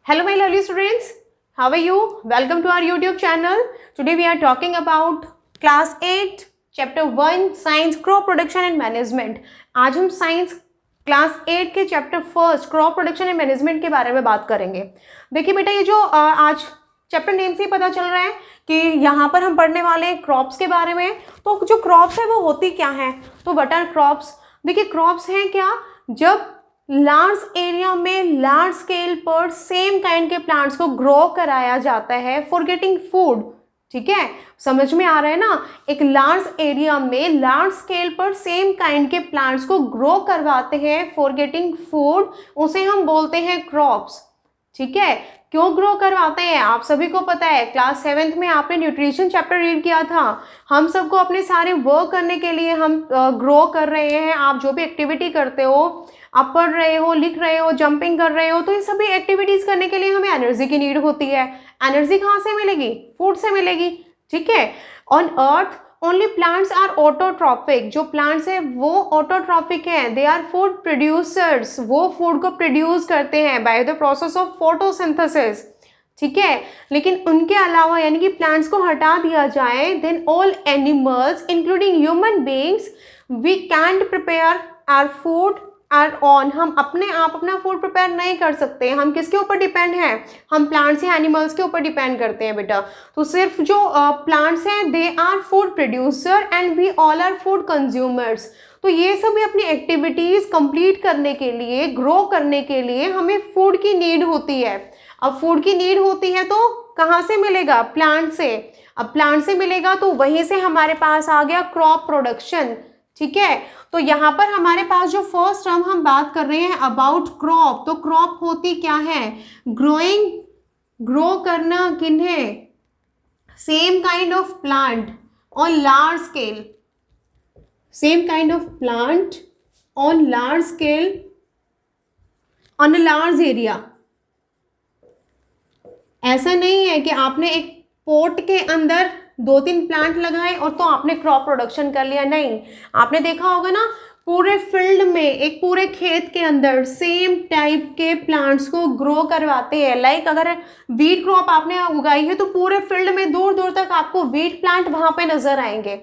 Hello my lovely students, how are you? Welcome to our YouTube channel. Today we are talking about class 8 chapter 1 science crop production and management. आज हम science class 8 के chapter first crop production and management के बारे में बात करेंगे। देखिए बेटा, ये जो आज चैप्टर नेम से ही पता चल रहा है कि यहाँ पर हम पढ़ने वाले हैं क्रॉप्स के बारे में। तो जो क्रॉप्स है वो होती क्या है? तो व्हाट आर क्रॉप्स? देखिए क्रॉप्स हैं क्या, जब लार्ज एरिया में लार्ज स्केल पर सेम काइंड के प्लांट्स को ग्रो कराया जाता है फॉर गेटिंग फूड। ठीक है, समझ में आ रहा है ना? एक लार्ज एरिया में लार्ज स्केल पर सेम काइंड के प्लांट्स को ग्रो करवाते हैं फॉर गेटिंग फूड, उसे हम बोलते हैं क्रॉप्स। ठीक है, क्यों ग्रो करवाते हैं आप सभी को पता है। क्लास 7th में आपने न्यूट्रिशन चैप्टर रीड किया था। हम सबको अपने सारे वर्क करने के लिए हम ग्रो कर रहे हैं। आप जो भी एक्टिविटी करते हो, आप पढ़ रहे हो, लिख रहे हो, जंपिंग कर रहे हो, तो ये सभी एक्टिविटीज करने के लिए हमें एनर्जी की नीड होती है। एनर्जी कहाँ से मिलेगी? फूड से मिलेगी। ठीक है, on earth only plants are autotrophic. जो प्लांट्स है वो ऑटोट्रॉपिक हैं, दे आर फूड प्रोड्यूसर्स। वो फूड को प्रोड्यूस करते हैं by the process of photosynthesis. ठीक है, लेकिन उनके अलावा यानी कि प्लांट्स को हटा दिया जाए, then all animals including human beings we can't prepare our food our own. हम अपने आप अपना फूड प्रिपेयर नहीं कर सकते। हम किसके ऊपर डिपेंड हैं? हम प्लांट्स या एनिमल्स के ऊपर डिपेंड करते हैं बेटा। तो सिर्फ जो प्लांट्स हैं they are food producer and we all are food consumers. तो ये सभी अपनी एक्टिविटीज कंप्लीट करने के लिए, ग्रो करने के लिए हमें फूड की नीड होती है। अब फूड की नीड होती है तो कहाँ से मिलेगा? प्लांट से। अब प्लांट से मिलेगा तो वहीं से हमारे पास आ गया क्रॉप प्रोडक्शन। ठीक है, तो यहाँ पर हमारे पास जो फर्स्ट टर्म हम बात कर रहे हैं अबाउट क्रॉप, तो क्रॉप होती क्या है? ग्रोइंग, ग्रो करना किन्हें? Same kind of plant on large scale. Same kind of plant on large scale on a large area. ऐसा नहीं है कि आपने एक पोट के अंदर 2-3 प्लांट लगाए और तो आपने क्रॉप प्रोडक्शन कर लिया। नहीं, आपने देखा होगा ना, पूरे फील्ड में, एक पूरे खेत के अंदर सेम टाइप के प्लांट्स को ग्रो करवाते हैं। लाइक अगर वीट क्रॉप आपने उगाई है तो पूरे फील्ड में दूर दूर तक आपको वीट प्लांट वहां पे नजर आएंगे।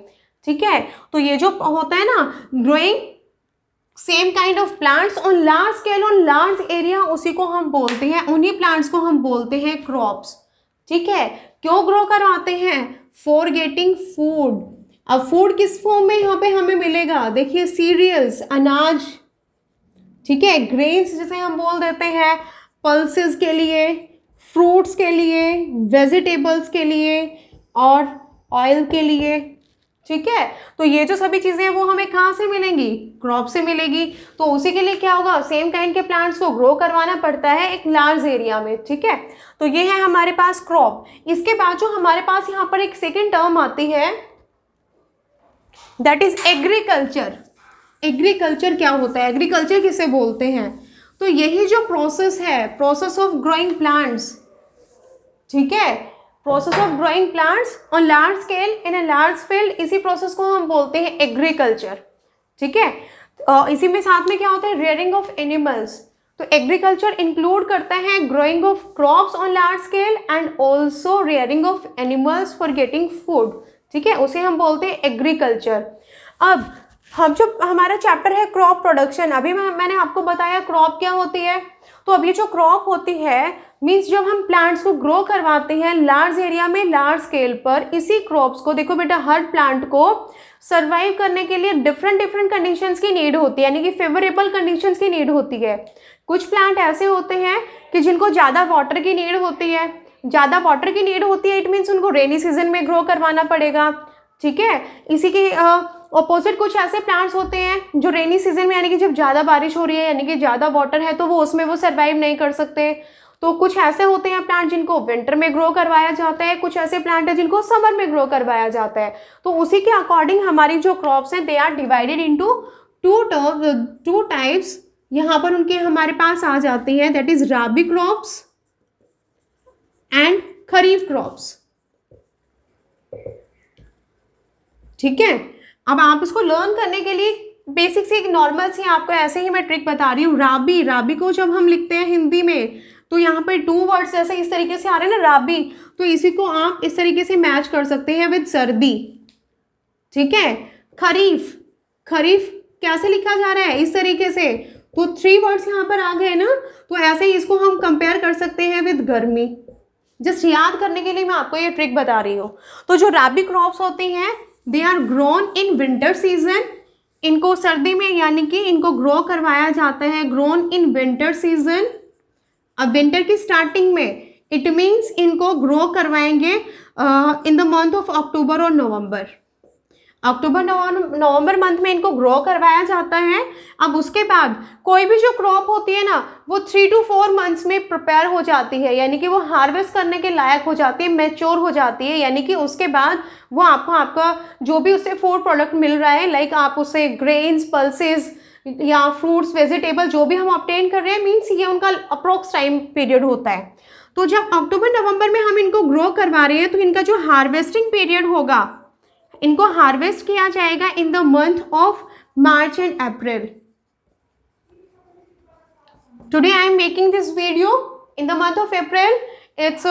ठीक है, तो ये जो होता है ना, growing same kind of plants on large scale on large area, उसी को हम बोलते हैं, उन्हीं प्लांट्स को हम बोलते हैं क्रॉप्स। ठीक है, क्यों ग्रो करवाते हैं? For getting food. अब फूड किस फॉर्म में यहाँ पे हमें मिलेगा? देखिए सीरियल्स, अनाज। ठीक है, ग्रेन्स जिसे हम बोल देते हैं, पल्सेस के लिए, फ्रूट्स के लिए, वेजिटेबल्स के लिए और ऑयल के लिए। ठीक है, तो ये जो सभी चीजें हैं वो हमें कहाँ से मिलेंगी? क्रॉप से मिलेगी। तो उसी के लिए क्या होगा? सेम काइंड के प्लांट्स को ग्रो करवाना पड़ता है एक लार्ज एरिया में। ठीक है, तो ये है हमारे पास क्रॉप। इसके बाद जो हमारे पास यहाँ पर एक सेकेंड टर्म आती है दैट इज एग्रीकल्चर। एग्रीकल्चर क्या होता है? एग्रीकल्चर किसे बोलते हैं? तो यही जो प्रोसेस है, प्रोसेस ऑफ ग्रोइंग प्लांट्स। ठीक है, process of growing plants on large scale in a large field, इसी प्रोसेस को हम बोलते हैं एग्रीकल्चर। ठीक है, इसी में साथ में क्या होता है? Rearing of animals. तो एग्रीकल्चर इंक्लूड करता है growing of crops on large scale and also rearing of animals for getting food. ठीक है, उसे हम बोलते हैं एग्रीकल्चर। अब हम जो हमारा चैप्टर है क्रॉप प्रोडक्शन, अभी मैंने आपको बताया क्रॉप क्या होती है। तो अभी जो क्रॉप होती है मीन्स जब हम प्लांट्स को ग्रो करवाते हैं लार्ज एरिया में, लार्ज स्केल पर, इसी क्रॉप्स को, देखो बेटा, हर प्लांट को सर्वाइव करने के लिए डिफरेंट डिफरेंट कंडीशंस की नीड होती है, यानी कि फेवरेबल कंडीशंस की नीड होती है। कुछ प्लांट ऐसे होते हैं कि जिनको ज़्यादा वाटर की नीड होती है। ज़्यादा वाटर की नीड होती है, इट मीन्स उनको रेनी सीजन में ग्रो करवाना पड़ेगा। ठीक है, इसी के ऑपोजिट कुछ ऐसे प्लांट्स होते हैं जो रेनी सीजन में, यानी कि जब ज़्यादा बारिश हो रही है, यानी कि ज़्यादा वाटर है, तो वो उसमें वो सर्वाइव नहीं कर सकते। तो कुछ ऐसे होते हैं प्लांट जिनको विंटर में ग्रो करवाया जाता है, कुछ ऐसे प्लांट है जिनको समर में ग्रो करवाया जाता है। तो उसी के अकॉर्डिंग हमारी जो क्रॉप्स हैं they are divided into two types. यहाँ पर उनके हमारे पास आ जाती है, that is rabi crops and kharif crops. ठीक है, अब आप इसको लर्न करने के लिए बेसिक से एक नॉर्मल सी आपको ऐसे ही मैं ट्रिक बता रही हूँ। राबी, राबी को जब हम लिखते हैं हिंदी में तो यहाँ पर 2 वर्ड्स जैसे इस तरीके से आ रहे हैं ना राबी, तो इसी को आप इस तरीके से मैच कर सकते हैं विद सर्दी। ठीक है, खरीफ, खरीफ कैसे लिखा जा रहा है, इस तरीके से। तो 3 वर्ड्स यहाँ पर आ गए ना, तो ऐसे ही इसको हम कंपेयर कर सकते हैं विद गर्मी। जस्ट याद करने के लिए मैं आपको ये ट्रिक बता रही हूँ। तो जो राबी क्रॉप्स होती हैं they are grown in winter season, इनको सर्दी में यानी कि इनको ग्रो करवाया जाता है, ग्रोन इन विंटर सीजन। अब विंटर की स्टार्टिंग में इट मीन्स इनको ग्रो करवाएंगे इन द मंथ ऑफ अक्टूबर और नवंबर। अक्टूबर नवंबर मंथ में इनको ग्रो करवाया जाता है। अब उसके बाद कोई भी जो क्रॉप होती है ना वो 3 to 4 मंथ्स में प्रिपेयर हो जाती है, यानी कि वो हार्वेस्ट करने के लायक हो जाती है, मैच्योर हो जाती है, यानी कि उसके बाद वो आपका जो भी उससे फूड प्रोडक्ट मिल रहा है, लाइक आप उससे ग्रेन्स, पल्सेस या फ्रूट्स, वेजिटेबल जो भी हम ऑब्टेन कर रहे हैं, मीन्स ये उनका अप्रोक्स टाइम पीरियड होता है। तो जब अक्टूबर नवंबर में हम इनको ग्रो करवा रहे हैं तो इनका जो हार्वेस्टिंग पीरियड होगा, इनको हार्वेस्ट किया जाएगा इन the month of March and April. Today I am making this video in the month of April, it's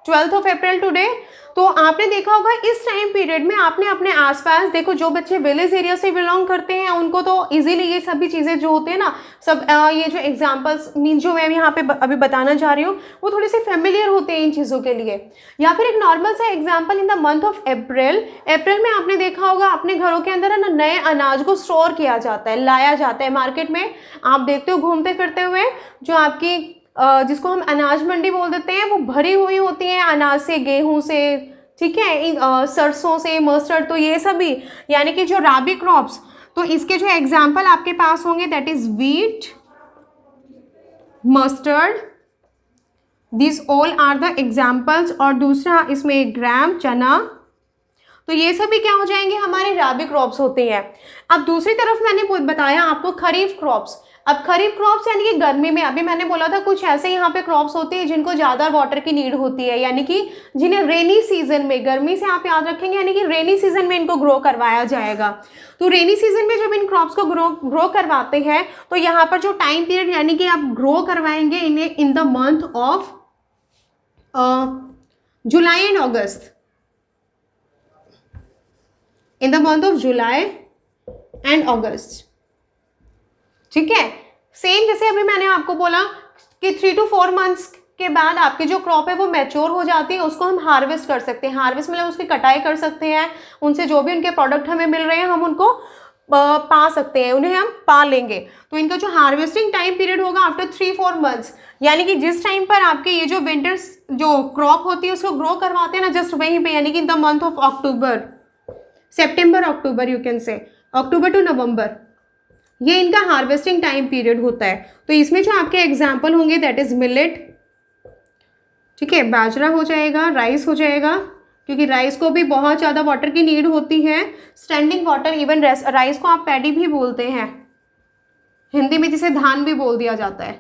12th of April today. तो आपने देखा होगा इस टाइम पीरियड में आपने अपने आसपास देखो, जो बच्चे विलेज एरिया से बिलोंग करते हैं उनको तो इजीली ये सभी चीज़ें जो होते हैं ना, सब ये जो एग्जांपल्स मीन जो मैं यहाँ पे अभी बताना चाह रही हूँ वो थोड़े से फेमिलियर होते हैं इन चीज़ों के लिए। या फिर एक नॉर्मल सा example, in the month of April, अप्रैल में आपने देखा होगा अपने घरों के अंदर है ना नए अनाज को स्टोर किया जाता है, लाया जाता है मार्केट में। आप देखते हो घूमते फिरते हुए जो आपकी जिसको हम अनाज मंडी बोल देते हैं, वो भरी हुई होती है अनाज से, गेहूं से, ठीक है, सरसों से, मस्टर्ड, तो ये सभी यानी कि जो राबी क्रॉप्स, तो इसके जो एग्जाम्पल आपके पास होंगे that is wheat, mustard, this all are the examples. और दूसरा इसमें ग्राम, चना, तो ये सभी क्या हो जाएंगे, हमारे राबी क्रॉप्स होते हैं। अब दूसरी तरफ मैंने बताया आपको खरीफ क्रॉप्स। अब खरीफ क्रॉप्स यानी कि गर्मी में, अभी मैंने बोला था कुछ ऐसे यहाँ पे क्रॉप्स होते हैं जिनको ज़्यादा वाटर की नीड होती है, यानी कि जिन्हें रेनी सीजन में, गर्मी से आप याद रखेंगे, यानी कि रेनी सीजन में इनको ग्रो करवाया जाएगा। तो रेनी सीजन में जब इन क्रॉप्स को ग्रो करवाते हैं तो यहाँ पर जो टाइम पीरियड यानी कि आप ग्रो करवाएंगे इन्हें in the month of July and August, in the month of July and August. ठीक है, सेम जैसे अभी मैंने आपको बोला कि 3 to 4 मंथ्स के बाद आपकी जो क्रॉप है वो मैच्योर हो जाती है, उसको हम हार्वेस्ट कर सकते हैं। हार्वेस्ट मतलब उसकी कटाई कर सकते हैं, उनसे जो भी उनके प्रोडक्ट हमें मिल रहे हैं हम उनको पा सकते हैं, उन्हें हम पा लेंगे। तो इनका जो हार्वेस्टिंग टाइम पीरियड होगा आफ्टर 3-4 मंथ्स, यानी कि जिस टाइम पर आपके ये जो विंटर्स जो क्रॉप होती है उसको ग्रो करवाते हैं ना, जस्ट वहीं पे, यानी कि in the month of October, सितंबर October, you can say October to नवंबर, ये इनका हार्वेस्टिंग टाइम पीरियड होता है। तो इसमें जो आपके एग्जाम्पल होंगे दैट इज मिलेट, ठीक है, बाजरा हो जाएगा, राइस हो जाएगा, क्योंकि राइस को भी बहुत ज़्यादा वाटर की नीड होती है, स्टैंडिंग वाटर। इवन राइस को आप पैडी भी बोलते हैं हिंदी में, जिसे धान भी बोल दिया जाता है।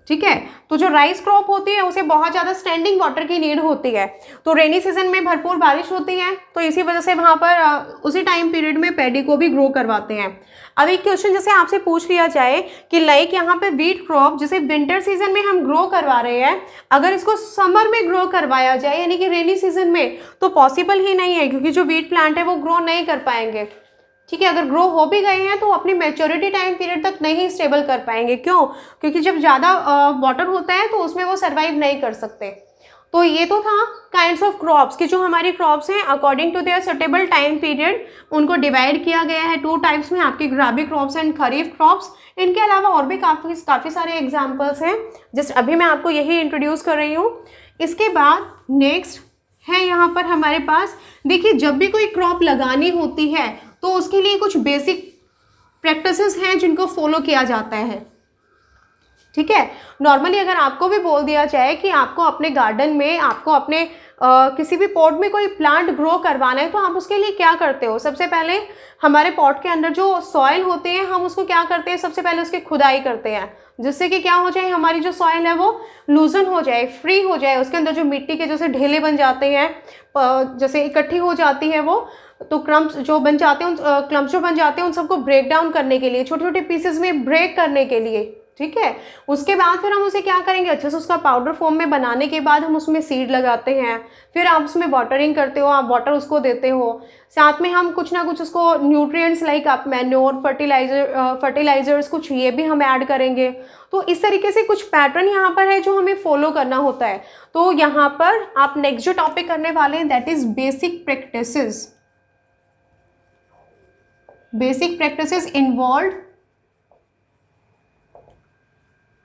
ठीक है, तो जो राइस क्रॉप होती है उसे बहुत ज़्यादा स्टैंडिंग वाटर की नीड होती है। तो रेनी सीजन में भरपूर बारिश होती है, तो इसी वजह से वहाँ पर उसी टाइम पीरियड में पैडी को भी ग्रो करवाते हैं। अब एक क्वेश्चन जैसे आपसे पूछ लिया जाए कि लाइक यहाँ पे व्हीट क्रॉप जिसे विंटर सीजन में हम ग्रो करवा रहे हैं, अगर इसको समर में ग्रो करवाया जाए यानी कि रेनी सीजन में, तो पॉसिबल ही नहीं है, क्योंकि जो व्हीट प्लांट है वो ग्रो नहीं कर पाएंगे। ठीक है, अगर ग्रो हो भी गए हैं तो अपनी मैच्योरिटी टाइम पीरियड तक नहीं स्टेबल कर पाएंगे। क्यों? क्योंकि जब ज़्यादा वाटर होता है तो उसमें वो सर्वाइव नहीं कर सकते। तो ये तो था काइंड्स ऑफ क्रॉप्स कि जो हमारी क्रॉप्स हैं according to their suitable time period उनको डिवाइड किया गया है 2 टाइप्स में, आपकी rabi crops and kharif crops. इनके अलावा और भी काफ़ी सारे एग्जाम्पल्स हैं, जस्ट अभी मैं आपको यही इंट्रोड्यूस कर रही हूँ। इसके बाद नेक्स्ट है यहाँ पर हमारे पास, देखिए जब भी कोई क्रॉप लगानी होती है तो उसके लिए कुछ बेसिक प्रैक्टिसेस हैं जिनको फॉलो किया जाता है। ठीक है, नॉर्मली अगर आपको भी बोल दिया जाए कि आपको अपने गार्डन में, आपको अपने किसी भी पॉट में कोई प्लांट ग्रो करवाना है, तो आप उसके लिए क्या करते हो? सबसे पहले हमारे पॉट के अंदर जो सॉइल होते हैं हम उसको क्या करते हैं, सबसे पहले उसकी खुदाई करते हैं, जिससे कि क्या हो जाए, हमारी जो सॉइल है वो लूजन हो जाए, फ्री हो जाए, उसके अंदर जो मिट्टी के जैसे ढेले बन जाते हैं, जैसे इकट्ठी हो जाती है वो, तो क्लम्प्स जो बन जाते हैं, उन सबको ब्रेक डाउन करने के लिए, छोटे छोटे पीसेस में ब्रेक करने के लिए, ठीक है। उसके बाद फिर हम उसे क्या करेंगे, अच्छे से उसका पाउडर फॉर्म में बनाने के बाद हम उसमें सीड लगाते हैं, फिर आप उसमें वाटरिंग करते हो, आप वाटर उसको देते हो, साथ में हम कुछ ना कुछ उसको न्यूट्रिएंट्स लाइक आप मैन्योर, फर्टिलाइजर्स कुछ ये भी हम ऐड करेंगे। तो इस तरीके से कुछ पैटर्न यहाँ पर है जो हमें फॉलो करना होता है। तो यहाँ पर आप नेक्स्ट जो टॉपिक करने वाले हैं that is basic practices. Basic practices involve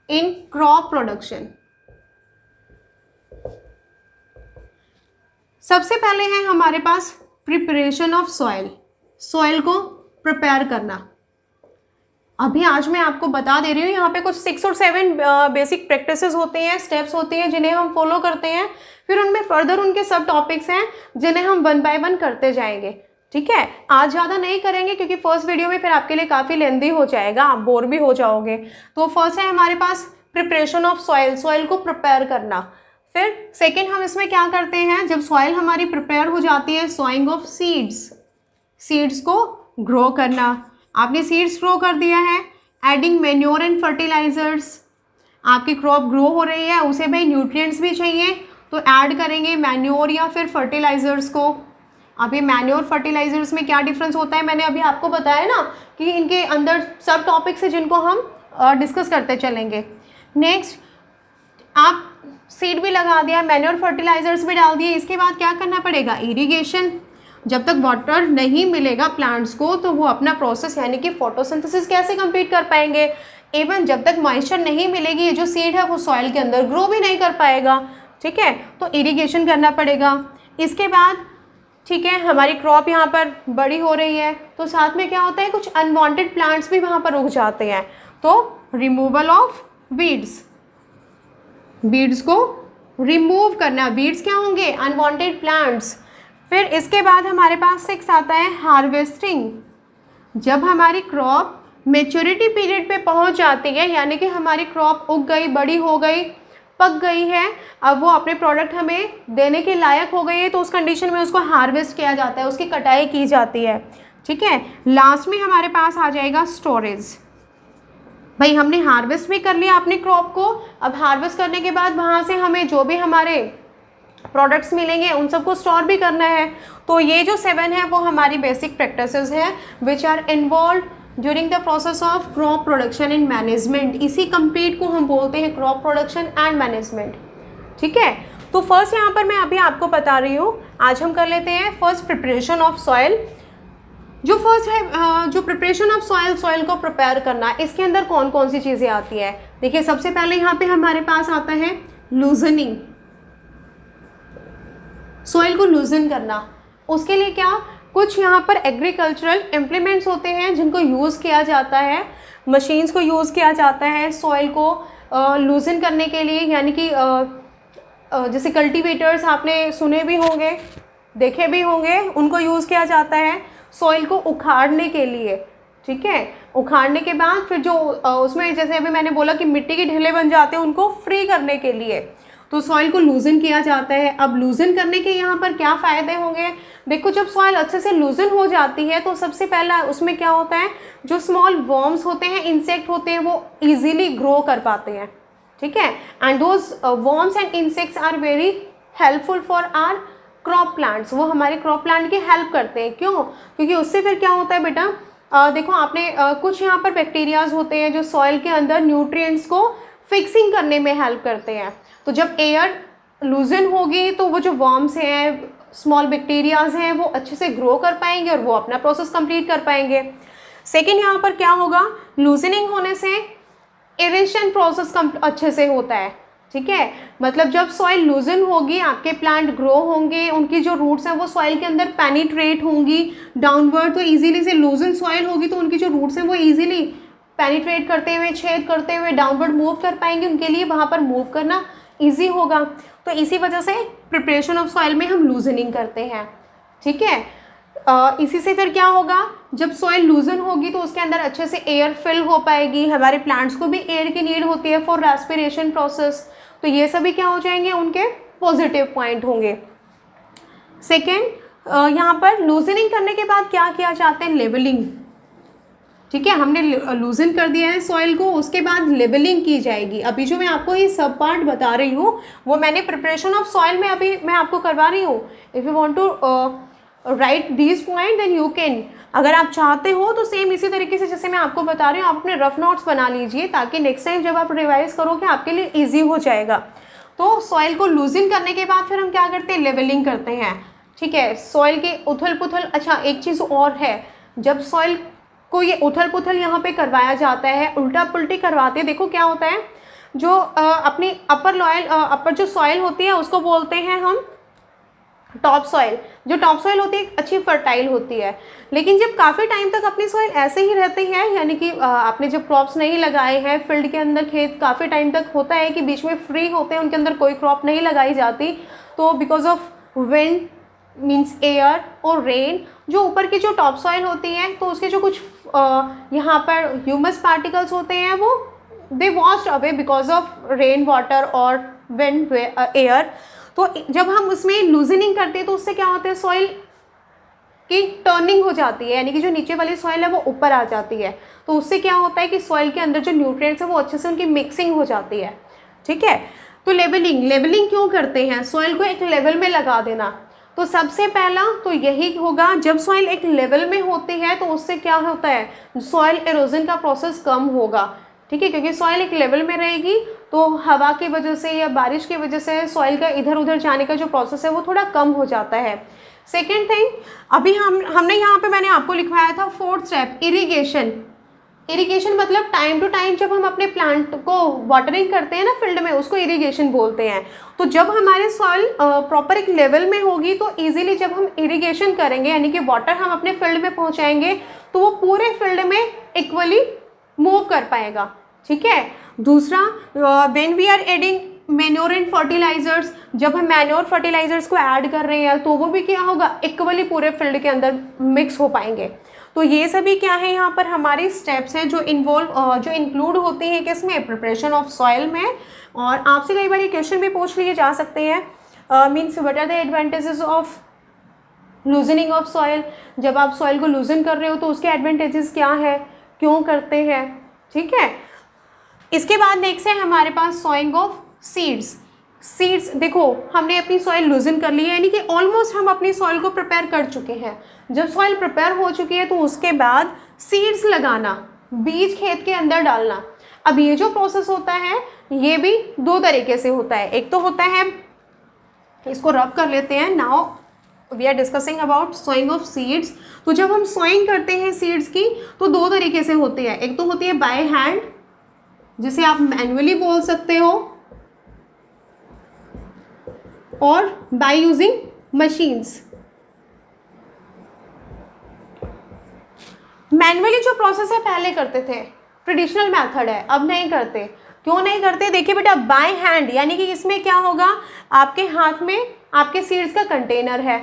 in crop production. सबसे पहले है हमारे पास प्रिपरेशन ऑफ सॉइल, सॉइल को प्रिपेयर करना। अभी आज मैं आपको बता दे रही हूँ, यहाँ पे कुछ 6 और 7 बेसिक प्रैक्टिसेस होते हैं, स्टेप्स होते हैं जिन्हें हम फॉलो करते हैं, फिर उनमें फर्दर उनके सब टॉपिक्स हैं जिन्हें हम 1 बाय 1 करते जाएंगे। ठीक है, आज ज़्यादा नहीं करेंगे क्योंकि फर्स्ट वीडियो में फिर आपके लिए काफ़ी लेंदी हो जाएगा, आप बोर भी हो जाओगे। तो फर्स्ट है हमारे पास प्रिपरेशन ऑफ सॉइल, सॉइल को प्रिपेयर करना। फिर सेकेंड हम इसमें क्या करते हैं, जब सॉइल हमारी प्रिपेयर हो जाती है, सोइंग ऑफ सीड्स, सीड्स को ग्रो करना। आपने सीड्स ग्रो कर दिया है, एडिंग मैन्योर एंड फर्टिलाइजर्स, आपकी क्रॉप ग्रो हो रही है, उसे भाई न्यूट्रिएंट्स भी चाहिए तो ऐड करेंगे मैन्योर या फिर फर्टिलाइजर्स को। अभी मैन्योर फर्टिलाइजर्स में क्या डिफरेंस होता है मैंने अभी आपको बताया ना कि इनके अंदर सब टॉपिक्स है जिनको हम डिस्कस करते चलेंगे। नेक्स्ट आप सीड भी लगा दिया, मैन्योर फर्टिलाइजर्स भी डाल दिए, इसके बाद क्या करना पड़ेगा, इरिगेशन। जब तक वाटर नहीं मिलेगा प्लांट्स को तो वो अपना प्रोसेस यानी कि फोटोसिंथेसिस कैसे कंप्लीट कर पाएंगे। इवन जब तक मॉइस्चर नहीं मिलेगी ये जो सीड है वो सॉइल के अंदर ग्रो भी नहीं कर पाएगा। ठीक है, तो इरिगेशन करना पड़ेगा। इसके बाद ठीक है, हमारी क्रॉप यहाँ पर बड़ी हो रही है तो साथ में क्या होता है, कुछ अनवांटेड प्लांट्स भी वहाँ पर उग जाते हैं, तो रिमूवल ऑफ वीड्स, वीड्स को रिमूव करना। वीड्स क्या होंगे, अनवांटेड प्लांट्स। फिर इसके बाद हमारे पास 6 आता है हार्वेस्टिंग। जब हमारी क्रॉप मेच्योरिटी पीरियड पे पहुंच जाती है यानी कि हमारी क्रॉप उग गई, बड़ी हो गई, पक गई है, अब वो अपने प्रोडक्ट हमें देने के लायक हो गई है, तो उस कंडीशन में उसको हार्वेस्ट किया जाता है, उसकी कटाई की जाती है। ठीक है, लास्ट में हमारे पास आ जाएगा स्टोरेज। भाई हमने हार्वेस्ट भी कर लिया अपनी क्रॉप को, अब हार्वेस्ट करने के बाद वहाँ से हमें जो भी हमारे प्रोडक्ट्स मिलेंगे उन सबको स्टोर भी करना है। तो ये जो 7 है वो हमारी बेसिक प्रैक्टिसेस हैं which are involve during the process of crop production and management. इसी कंप्लीट को हम बोलते हैं क्रॉप प्रोडक्शन एंड मैनेजमेंट। ठीक है, तो फर्स्ट यहाँ पर मैं अभी आपको बता रही हूँ, आज हम कर लेते हैं फर्स्ट प्रिपरेशन ऑफ सॉइल। जो फर्स्ट है जो प्रिपरेशन ऑफ सॉइल, सॉइल को प्रिपेयर करना, इसके अंदर कौन कौन सी चीज़ें आती है। देखिए सबसे पहले यहाँ पे हमारे पास आता है लूजनिंग, सॉइल को लूजन करना। उसके लिए क्या, कुछ यहाँ पर एग्रीकल्चरल इम्प्लीमेंट्स होते हैं जिनको यूज़ किया जाता है, मशीन्स को यूज़ किया जाता है सॉइल को लूजन करने के लिए, यानी कि जैसे कल्टीवेटर्स आपने सुने भी होंगे, देखे भी होंगे, उनको यूज़ किया जाता है सॉइल को उखाड़ने के लिए। ठीक है, उखाड़ने के बाद फिर जो उसमें जैसे अभी मैंने बोला कि मिट्टी के ढेले बन जाते हैं, उनको फ्री करने के लिए तो सॉइल को लूजन किया जाता है। अब लूजन करने के यहाँ पर क्या फ़ायदे होंगे, देखो जब सॉइल अच्छे से लूजन हो जाती है तो सबसे पहला उसमें क्या होता है, जो स्मॉल वर्म्स होते हैं, इंसेक्ट होते हैं, वो ईजिली ग्रो कर पाते हैं। ठीक है, and those worms and insects are very helpful for our crop plants, वो हमारे क्रॉप प्लांट की हेल्प करते हैं। क्यों, क्योंकि उससे फिर क्या होता है बेटा, देखो आपने कुछ यहाँ पर बैक्टीरियाज होते हैं जो सॉइल के अंदर न्यूट्रिएंट्स को फिक्सिंग करने में हेल्प करते हैं। तो जब एयर लूजन होगी तो वो जो वर्म्स हैं, स्मॉल बैक्टीरियाज हैं, वो अच्छे से ग्रो कर पाएंगे और वो अपना प्रोसेस कंप्लीट कर पाएंगे। सेकेंड यहाँ पर क्या होगा, लूजनिंग होने से एरेशन प्रोसेस अच्छे से होता है। ठीक है, मतलब जब सॉइल लूजन होगी आपके प्लांट ग्रो होंगे, उनकी जो रूट्स हैं वो सॉइल के अंदर पेनिट्रेट होंगी डाउनवर्ड, तो इजीली से लूजन सॉइल होगी तो उनकी जो रूट्स हैं वो इजीली पेनिट्रेट करते हुए, छेद करते हुए डाउनवर्ड मूव कर पाएंगे, उनके लिए वहाँ पर मूव करना ईजी होगा। तो इसी वजह से प्रिपरेशन ऑफ सॉइल में हम लूजनिंग करते हैं। ठीक है, इसी से फिर क्या होगा, जब सॉइल लूजन होगी तो उसके अंदर अच्छे से एयर फिल हो पाएगी, हमारे प्लांट्स को भी एयर की नीड होती है फॉर रेस्पिरेशन प्रोसेस, तो ये सभी क्या हो जाएंगे, उनके पॉजिटिव पॉइंट होंगे। सेकेंड, यहाँ पर लूजनिंग करने के बाद क्या किया जाता है, लेवलिंग। ठीक है, हमने लूजन कर दिया है सॉइल को, उसके बाद लेबलिंग की जाएगी। अभी जो मैं आपको ये सब पार्ट बता रही हूँ वो मैंने प्रिपरेशन ऑफ सॉइल में अभी मैं आपको करवा रही हूँ। If you want to write this point then you can, अगर आप चाहते हो तो सेम इसी तरीके से जैसे मैं आपको बता रही हूँ आप अपने रफ नोट्स बना लीजिए, ताकि नेक्स्ट टाइम जब आप रिवाइज करोगे आपके लिए ईजी हो जाएगा। तो सॉइल को लूजन करने के बाद फिर हम क्या करते हैं, लेवलिंग करते हैं। ठीक है, सॉइल के उथल पुथल, अच्छा एक चीज़ और है, जब सॉइल को ये उथल पुथल यहाँ पे करवाया जाता है, उल्टा पुल्टी करवाते हैं, देखो क्या होता है, जो अपनी अपर जो सॉइल होती है उसको बोलते हैं हम टॉप सॉइल। जो टॉप सॉइल होती है अच्छी फर्टाइल होती है, लेकिन जब काफ़ी टाइम तक अपनी सॉइल ऐसे ही रहती है, यानी कि आपने जब क्रॉप्स नहीं लगाए हैं, फील्ड के अंदर खेत काफ़ी टाइम तक होता है कि बीच में फ्री होते हैं, उनके अंदर कोई क्रॉप नहीं लगाई जाती, तो because of wind means air और रेन, जो ऊपर की जो टॉप सॉइल होती है तो उसके जो कुछ यहाँ पर ह्यूमस पार्टिकल्स होते हैं वो they washed away because of rain water और विंड एयर। तो जब हम उसमें लूजनिंग करते हैं तो उससे क्या होता है, सॉइल की टर्निंग हो जाती है, यानी कि जो नीचे वाली सॉइल है वो ऊपर आ जाती है, तो उससे क्या होता है कि सॉइल के अंदर जो न्यूट्रिएंट्स है वो अच्छे से उनकी मिक्सिंग हो जाती है। ठीक है, तो लेवलिंग क्यों करते हैं, सॉइल को एक लेवल में लगा देना। तो सबसे पहला तो यही होगा, जब सॉइल एक लेवल में होती है तो उससे क्या होता है, सॉइल एरोजन का प्रोसेस कम होगा। ठीक है, क्योंकि सॉइल एक लेवल में रहेगी तो हवा की वजह से या बारिश की वजह से सॉइल का इधर उधर जाने का जो प्रोसेस है वो थोड़ा कम हो जाता है। सेकेंड थिंग, अभी हमने यहाँ पे मैंने आपको लिखवाया था फोर्थ स्टेप, इरिगेशन। इरिगेशन मतलब टाइम टू टाइम जब हम अपने प्लांट को वाटरिंग करते हैं ना फील्ड में, उसको इरिगेशन बोलते हैं। तो जब हमारे सॉइल प्रॉपर एक लेवल में होगी तो इजीली जब हम इरिगेशन करेंगे, यानी कि वाटर हम अपने फील्ड में पहुंचाएंगे, तो वो पूरे फील्ड में इक्वली मूव कर पाएगा। ठीक है, दूसरा, when we are adding manure and fertilisers, जब हम मैन्योर फर्टिलाइजर्स को ऐड कर रहे हैं तो वो भी क्या होगा, इक्वली पूरे फील्ड के अंदर मिक्स हो पाएंगे। तो ये सभी क्या है, यहाँ पर हमारी स्टेप्स हैं जो इंक्लूड होती हैं किसमें, प्रिपरेशन ऑफ सॉइल में। और आपसे कई बार ये क्वेश्चन भी पूछ लिए जा सकते हैं, means what are the advantages of loosening of soil. जब आप सॉइल को लूजन कर रहे हो तो उसके एडवांटेजेस क्या है, क्यों करते हैं। ठीक है, इसके बाद नेक्स्ट है हमारे पास सॉइंग ऑफ सीड्स। देखो हमने अपनी सॉइल लूजन कर ली है, यानी कि ऑलमोस्ट हम अपनी सॉइल को प्रिपेयर कर चुके हैं। जब सॉइल प्रिपेयर हो चुकी है तो उसके बाद सीड्स लगाना, बीज खेत के अंदर डालना। अब ये जो प्रोसेस होता है ये भी दो तरीके से होता है। एक तो होता है, इसको रब कर लेते हैं, now we are discussing about sowing of seeds. तो जब हम सोइंग करते हैं सीड्स की तो दो तरीके से होती है। एक तो होती है बाय हैंड, जिसे आप मैन्युअली बोल सकते हो, और बाय यूजिंग मशीन्स। मैन्युअली जो प्रोसेस है पहले करते थे, ट्रेडिशनल मेथड है, अब नहीं करते। क्यों नहीं करते, देखिए बेटा, बाय हैंड यानी कि इसमें क्या होगा, आपके हाथ में आपके सीड्स का कंटेनर है।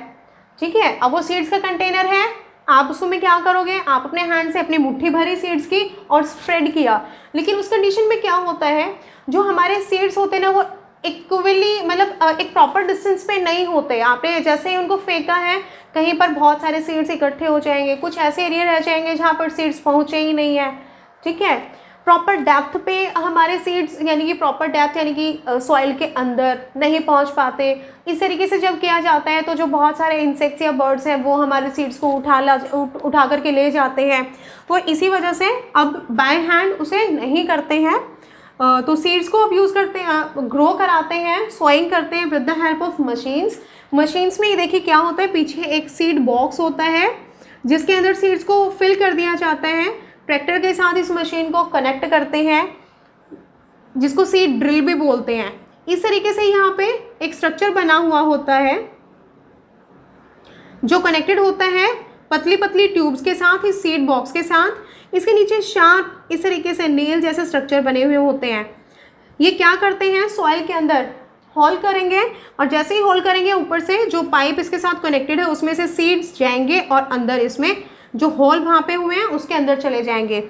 ठीक है, अब वो सीड्स का कंटेनर है, आप उसमें क्या करोगे, आप अपने हैंड से अपनी मुट्ठी भरी सीड्स की और स्प्रेड किया। लेकिन उस कंडीशन में क्या होता है, जो हमारे सीड्स होते हैं ना वो इक्वली, मतलब एक प्रॉपर डिस्टेंस पे नहीं होते। आपने जैसे ही उनको फेंका है, कहीं पर बहुत सारे सीड्स इकट्ठे हो जाएंगे, कुछ ऐसे एरिया रह जाएंगे जहाँ पर सीड्स पहुँचे ही नहीं है। ठीक है, प्रॉपर डेप्थ पे हमारे सीड्स, यानी कि प्रॉपर डेप्थ यानी कि सॉइल के अंदर नहीं पहुंच पाते। इस तरीके से जब किया जाता है तो जो बहुत सारे इंसेक्ट्स या बर्ड्स हैं वो हमारे सीड्स को उठा करके ले जाते हैं। तो इसी वजह से अब बाय हैंड उसे नहीं करते हैं। तो सीड्स को अब यूज़ करते हैं, ग्रो कराते हैं, सोइंग करते हैं with the help of machines में ये देखिए क्या होता है, पीछे एक सीड बॉक्स होता है जिसके अंदर सीड्स को फिल कर दिया जाता है। ट्रैक्टर के साथ इस मशीन को कनेक्ट करते हैं, जिसको सीड ड्रिल भी बोलते हैं। इस तरीके से यहाँ पे एक स्ट्रक्चर बना हुआ होता है जो कनेक्टेड होता है पतली पतली ट्यूब्स के साथ, इस सीड बॉक्स के साथ। इसके नीचे शार्प इस तरीके से नेल जैसे स्ट्रक्चर बने हुए होते हैं। ये क्या करते हैं, सॉइल के अंदर होल करेंगे, और जैसे ही होल करेंगे ऊपर से जो पाइप इसके साथ कनेक्टेड है उसमें से सीड्स जाएंगे और अंदर इसमें जो होल वहाँ पे हुए हैं उसके अंदर चले जाएंगे।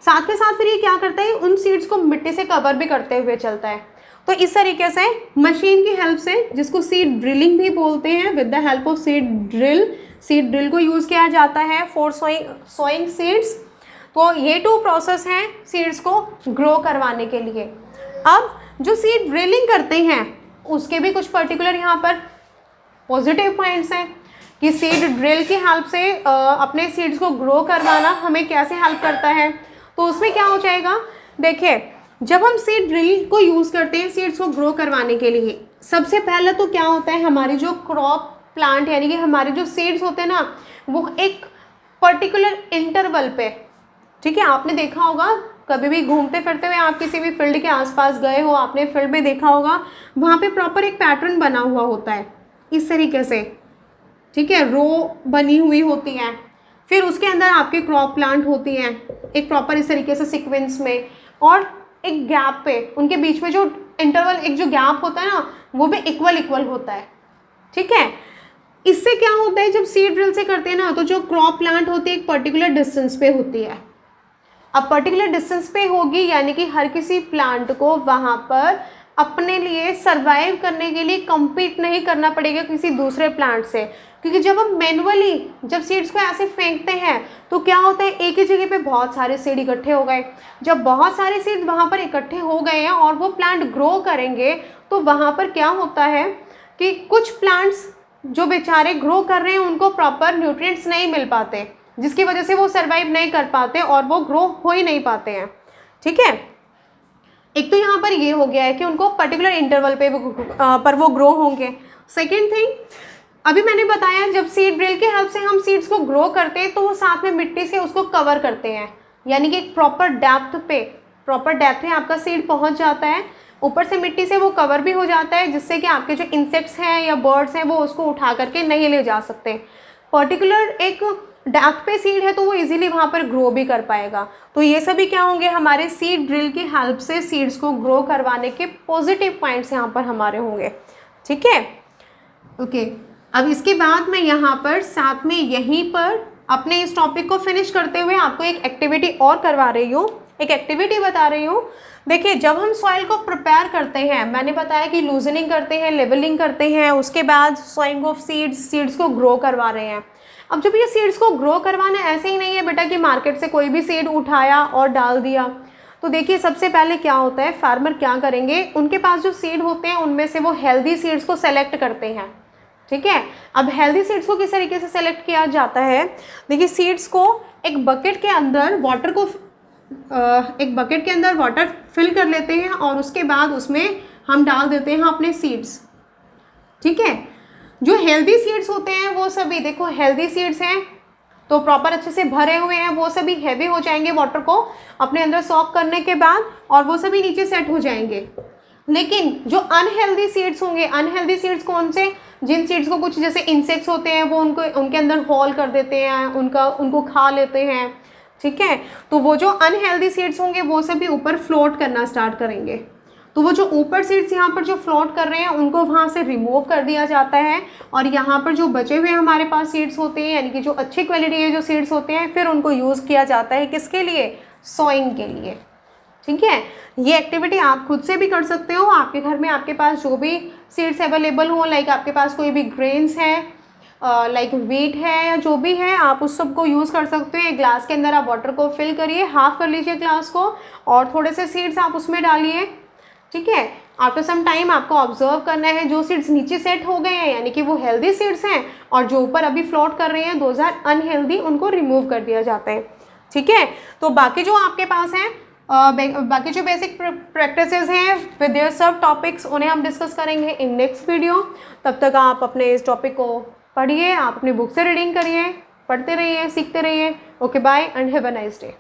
साथ के साथ फिर ये क्या करता है, उन सीड्स को मिट्टी से कवर भी करते हुए चलता है। तो इस तरीके से मशीन की हेल्प से, जिसको सीड ड्रिलिंग भी बोलते हैं, with the help of seed drill को यूज़ किया जाता है फॉर सोइंग सीड्स। तो ये 2 प्रोसेस हैं सीड्स को ग्रो करवाने के लिए। अब जो सीड ड्रिलिंग करते हैं उसके भी कुछ पर्टिकुलर यहाँ पर पॉजिटिव पॉइंट्स हैं कि सीड ड्रिल की हेल्प से अपने सीड्स को ग्रो करवाना हमें कैसे हेल्प करता है। तो उसमें क्या हो जाएगा, देखिए जब हम सीड ड्रिल को यूज़ करते हैं सीड्स को ग्रो करवाने के लिए, सबसे पहले तो क्या होता है, हमारी जो क्रॉप प्लांट यानी कि हमारे जो सीड्स होते हैं ना, वो एक पर्टिकुलर इंटरवल पे, ठीक है, आपने देखा होगा कभी भी घूमते फिरते हुए आप किसी भी फील्ड के आसपास गए हो, आपने फील्ड में देखा होगा वहाँ पे प्रॉपर एक पैटर्न बना हुआ होता है इस तरीके से, ठीक है, रो बनी हुई होती है, फिर उसके अंदर आपकी क्रॉप प्लांट होती हैं एक प्रॉपर इस तरीके से सीक्वेंस में, और एक गैप पे उनके बीच में जो इंटरवल, एक जो गैप होता है ना, वो भी इक्वल होता है, ठीक है। इससे क्या होता है, जब सीड ड्रिल से करते हैं ना, तो जो क्रॉप प्लांट होती है एक पर्टिकुलर डिस्टेंस पे होती है। अब पर्टिकुलर डिस्टेंस पे होगी यानी कि हर किसी प्लांट को वहाँ पर अपने लिए सर्वाइव करने के लिए compete नहीं करना पड़ेगा किसी दूसरे प्लांट से, क्योंकि जब हम मैनुअली जब सीड्स को ऐसे फेंकते हैं तो क्या होता है, एक ही जगह पे बहुत सारे सीड इकट्ठे हो गए। जब बहुत सारे सीड वहाँ पर इकट्ठे हो गए हैं और वो प्लांट ग्रो करेंगे तो वहाँ पर क्या होता है कि कुछ प्लांट्स जो बेचारे ग्रो कर रहे हैं उनको प्रॉपर न्यूट्रिएंट्स नहीं मिल पाते, जिसकी वजह से वो सर्वाइव नहीं कर पाते और वो ग्रो हो ही नहीं पाते हैं, ठीक है। एक तो यहाँ पर ये हो गया है कि उनको पर्टिकुलर इंटरवल पे वो ग्रो होंगे। सेकेंड थिंग, अभी मैंने बताया जब सीड ड्रिल के हेल्प से हम सीड्स को ग्रो करते हैं तो वो साथ में मिट्टी से उसको कवर करते हैं, यानी कि एक प्रॉपर डेप्थ में आपका सीड पहुँच जाता है, ऊपर से मिट्टी से वो कवर भी हो जाता है, जिससे कि आपके जो इंसेक्ट्स हैं या बर्ड्स हैं वो उसको उठा करके नहीं ले जा सकते। पर्टिकुलर एक डेप्थ पे सीड है तो वो इजीली वहाँ पर ग्रो भी कर पाएगा। तो ये सभी क्या होंगे, हमारे सीड ड्रिल की हेल्प से सीड्स को ग्रो करवाने के पॉजिटिव पॉइंट्स यहाँ पर हमारे होंगे, ठीक है। ओके, अब इसके बाद मैं यहाँ पर साथ में यहीं पर अपने इस टॉपिक को फिनिश करते हुए आपको एक एक्टिविटी और करवा रही हूँ, एक एक्टिविटी बता रही हूँ। देखिए जब हम सॉइल को प्रिपेयर करते हैं, मैंने बताया कि लूजनिंग करते हैं, लेवलिंग करते हैं, उसके बाद सोइंग ऑफ सीड्स को ग्रो करवा रहे हैं। अब जब ये सीड्स को ग्रो करवाना ऐसे ही नहीं है बेटा कि मार्केट से कोई भी सीड उठाया और डाल दिया। तो देखिए सबसे पहले क्या होता है, फार्मर क्या करेंगे, उनके पास जो सीड होते हैं उनमें से वो हेल्दी सीड्स को सेलेक्ट करते हैं, ठीक है। अब हेल्दी सीड्स को किस तरीके से सेलेक्ट किया जाता है, देखिए सीड्स को एक बकेट के अंदर वाटर फिल कर लेते हैं और उसके बाद उसमें हम डाल देते हैं अपने सीड्स, ठीक है। जो हेल्दी सीड्स होते हैं वो सभी, देखो हेल्दी सीड्स हैं तो प्रॉपर अच्छे से भरे हुए हैं, वो सभी हैवी हो जाएंगे वाटर को अपने अंदर सॉक करने के बाद और वो सभी नीचे सेट हो जाएंगे। लेकिन जो अनहेल्दी सीड्स होंगे, अनहेल्दी सीड्स कौन से, जिन सीड्स को कुछ जैसे इंसेक्ट्स होते हैं वो उनके अंदर होल कर देते हैं, उनको खा लेते हैं, ठीक है। तो वो जो अनहेल्दी सीड्स होंगे वो सभी ऊपर फ्लोट करना स्टार्ट करेंगे। तो वो जो ऊपर सीड्स यहाँ पर जो फ्लोट कर रहे हैं उनको वहाँ से रिमूव कर दिया जाता है और यहाँ पर जो बचे हुए हमारे पास सीड्स होते हैं यानी कि जो अच्छी क्वालिटी के जो सीड्स होते हैं फिर उनको यूज़ किया जाता है किसके लिए, सोइंग के लिए, ठीक है। ये एक्टिविटी आप खुद से भी कर सकते हो, आपके घर में आपके पास जो भी सीड्स अवेलेबल हो, लाइक आपके पास कोई भी ग्रेन्स हैं, लाइक वीट है या जो भी है, आप उस सब को यूज़ कर सकते हो। एक ग्लास के अंदर आप वाटर को फिल करिए, हाफ कर लीजिए ग्लास को और थोड़े से सीड्स आप उसमें डालिए, ठीक है। आफ्टर सम टाइम आपको ऑब्जर्व करना है जो सीड्स नीचे सेट हो गए हैं यानी कि वो हेल्दी सीड्स हैं और जो ऊपर अभी फ्लोट कर रहे हैं दोज आर अनहेल्दी, उनको रिमूव कर दिया जाता है, ठीक है। तो बाकी जो आपके पास हैं बाकी जो बेसिक प्रैक्टिसेस हैं विद देयर सब टॉपिक्स उन्हें हम डिस्कस करेंगे इन नेक्स्ट वीडियो। तब तक आप अपने इस टॉपिक को पढ़िए, आप अपनी बुक से रीडिंग करिए, पढ़ते रहिए, सीखते रहिए। Okay bye and have a nice day.